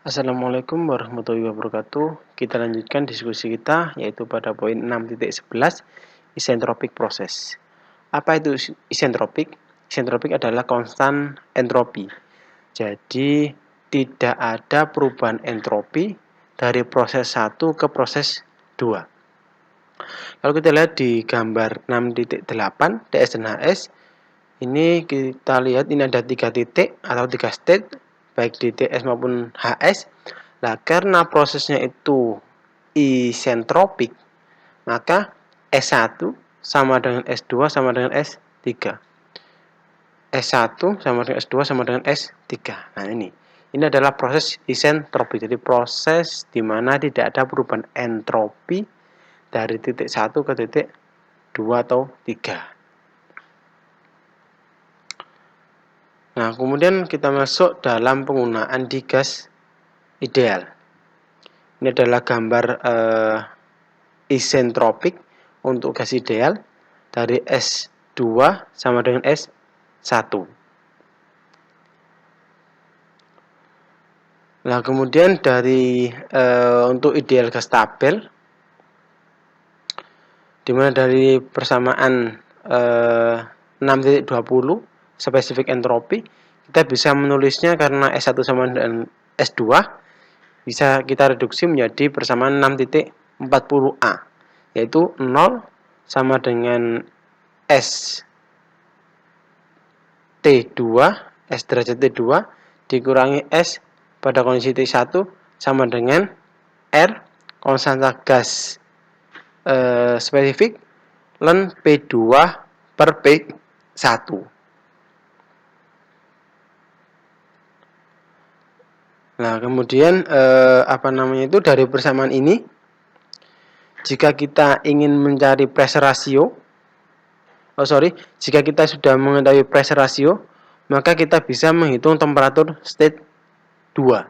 Assalamualaikum warahmatullahi wabarakatuh. Kita lanjutkan diskusi kita yaitu pada poin 6.11 isentropik proses. Apa itu isentropik? Isentropik adalah konstan entropi. Jadi tidak ada perubahan entropi dari proses 1 ke proses 2. Kalau kita lihat di gambar 6.8 ds dan hs, ini kita lihat ini ada 3 titik atau 3 state baik di TS maupun HS. Nah, karena prosesnya itu isentropik, maka S1 sama dengan S2 sama dengan S3. S1 sama dengan S2 sama dengan S3. Nah, ini adalah proses isentropik. Jadi proses di mana tidak ada perubahan entropi dari titik 1 ke titik 2 atau 3. Nah, kemudian kita masuk dalam penggunaan di gas ideal. Ini adalah gambar isentropik untuk gas ideal dari S2 sama dengan S1. Nah, kemudian dari untuk ideal gas tabel, dimana dari persamaan 6.20 spesifik entropi, kita bisa menulisnya karena S1 sama dengan S2 bisa kita reduksi menjadi persamaan 6.40A, yaitu 0 sama dengan S T2, S derajat T2 dikurangi S pada kondisi T1 sama dengan R konstanta gas spesifik ln P2 per P1. Nah, kemudian dari persamaan ini, jika kita ingin mencari pressure ratio, jika kita sudah mengetahui pressure ratio, maka kita bisa menghitung temperatur state 2.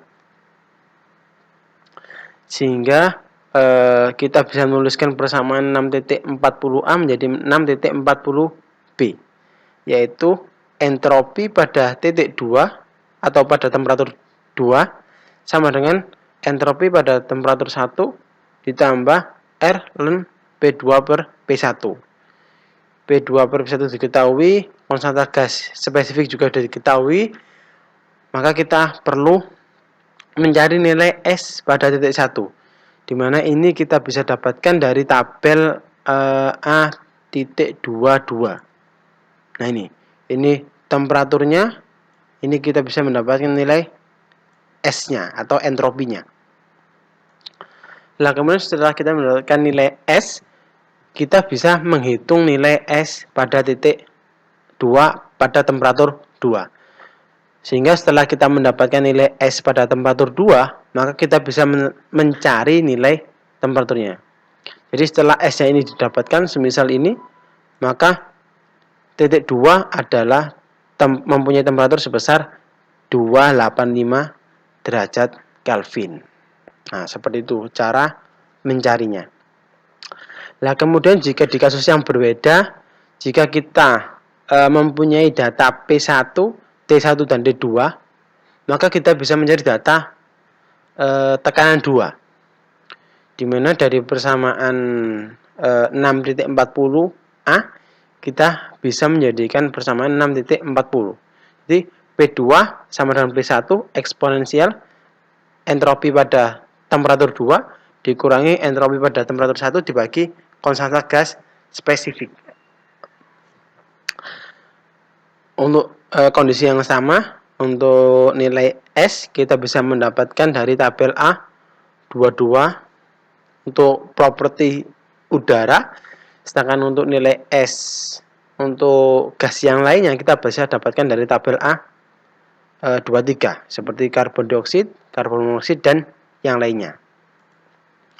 Sehingga kita bisa menuliskan persamaan 6.40A menjadi 6.40B, yaitu entropi pada titik 2 atau pada temperatur 2 sama dengan entropi pada temperatur 1 ditambah R ln P2 per P1. P2 per P1 diketahui, konstanta gas spesifik juga sudah diketahui, maka kita perlu mencari nilai S pada titik 1, di mana ini kita bisa dapatkan dari tabel A.22. Nah, ini temperaturnya, ini kita bisa mendapatkan nilai S-nya atau entropinya. Nah, kemudian setelah kita mendapatkan nilai S, kita bisa menghitung nilai S pada titik 2 pada temperatur 2. Sehingga setelah kita mendapatkan nilai S pada temperatur 2, maka kita bisa mencari nilai temperaturnya. Jadi setelah S-nya ini didapatkan, semisal ini, maka titik 2 adalah mempunyai temperatur sebesar 285 derajat Kelvin. Nah, seperti itu cara mencarinya. Nah, kemudian jika di kasus yang berbeda, jika kita mempunyai data P1, T1 dan T2, maka kita bisa mencari data tekanan 2, di mana dari persamaan 6.40A kita bisa menjadikan persamaan 6.40. Jadi P2 sama dengan P1 eksponensial entropi pada temperatur 2 dikurangi entropi pada temperatur 1 dibagi konstanta gas spesifik. Untuk kondisi yang sama, untuk nilai S kita bisa mendapatkan dari tabel A22 untuk properti udara, sedangkan untuk nilai S untuk gas yang lainnya kita bisa dapatkan dari tabel A23 seperti karbon dioksida, karbon monoksida dan yang lainnya.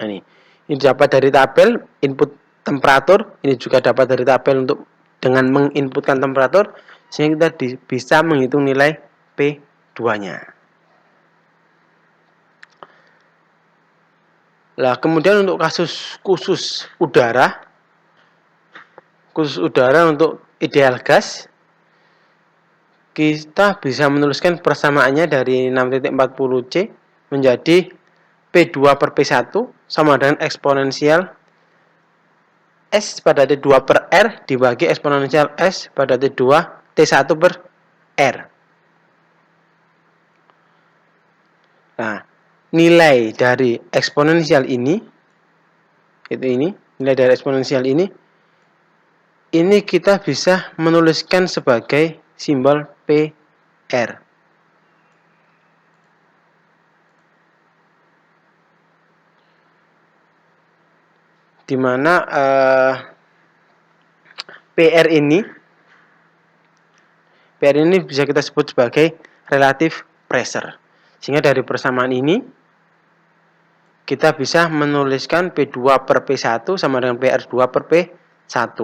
Nah, ini dapat dari tabel input temperatur, ini juga dapat dari tabel untuk dengan menginputkan temperatur, sehingga kita bisa menghitung nilai P2-nya. Nah, kemudian untuk kasus khusus udara untuk ideal gas, kita bisa menuliskan persamaannya dari 6.40C menjadi P2 per P1 sama dengan eksponensial S pada T2 per R dibagi eksponensial S pada T2 T1 per R. Nah, nilai dari eksponensial ini, nilai dari eksponensial ini kita bisa menuliskan sebagai simbol PR. Di mana PR ini bisa kita sebut sebagai relative pressure. Sehingga dari persamaan ini kita bisa menuliskan P2 per P1 sama dengan PR2 per P1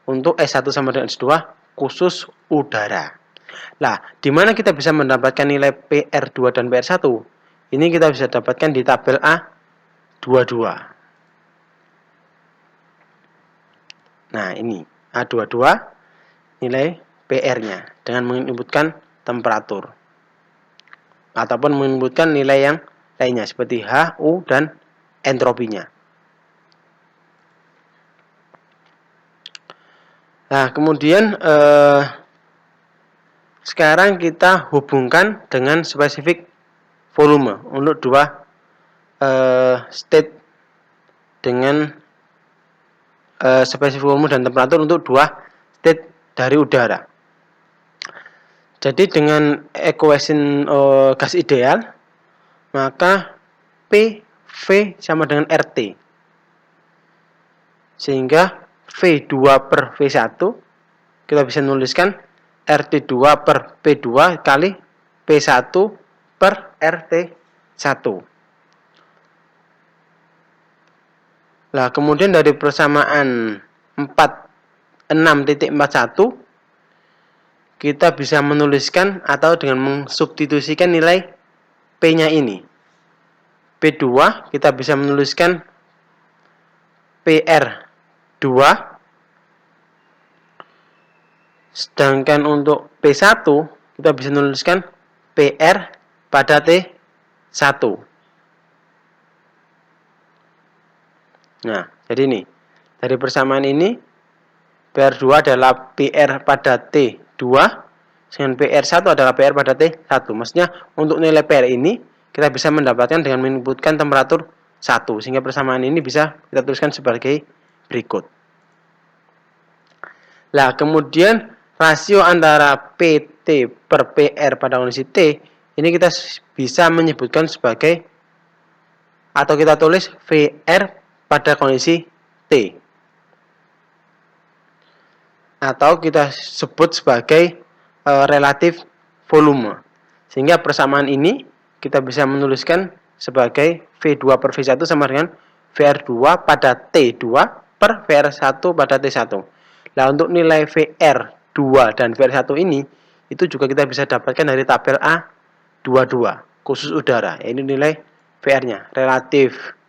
untuk S1 sama dengan S2 khusus udara. Nah, di mana kita bisa mendapatkan nilai PR2 dan PR1? Ini kita bisa dapatkan di tabel A22. Nah, ini A22 nilai PR-nya dengan menyebutkan temperatur ataupun menyebutkan nilai yang lainnya seperti H, U, dan entropinya. Nah, kemudian sekarang kita hubungkan dengan spesifik volume untuk dua state dengan spesifik volume dan temperatur untuk dua state dari udara. Jadi dengan equation gas ideal, maka PV sama dengan RT. Sehingga V2 per V1 kita bisa menuliskan RT2 per P2 kali P1 per RT1. Nah, kemudian dari persamaan 6.41 kita bisa menuliskan atau dengan mensubstitusikan nilai P-nya ini. P2 kita bisa menuliskan PR2, sedangkan untuk P1 kita bisa menuliskan PR pada T1. Nah, jadi ini dari persamaan ini PR2 adalah PR pada T2, sedangkan PR1 adalah PR pada T1. Maksudnya untuk nilai PR ini kita bisa mendapatkan dengan menyebutkan temperatur 1, sehingga persamaan ini bisa kita tuliskan sebagai berikut. Nah, kemudian rasio antara PT per PR pada kondisi T ini kita bisa menyebutkan sebagai atau kita tulis VR pada kondisi T, atau kita sebut sebagai relatif volume. Sehingga persamaan ini kita bisa menuliskan sebagai V2 per V1 sama dengan VR2 pada T2 per VR1 pada T1. Nah, untuk nilai VR2 dan VR1 ini itu juga kita bisa dapatkan dari tabel A22 khusus udara. Ini nilai VR-nya, relatif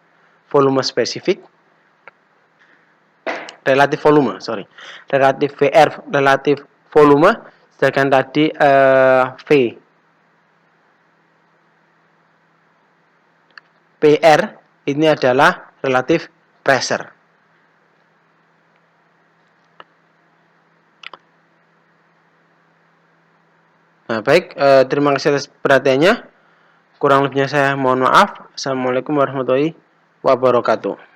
volume spesifik, relatif VR, relatif volume, sedangkan tadi V PR ini adalah relatif pressure. Nah, baik, terima kasih atas perhatiannya. Kurang lebihnya saya mohon maaf. Assalamualaikum warahmatullahi wabarakatuh.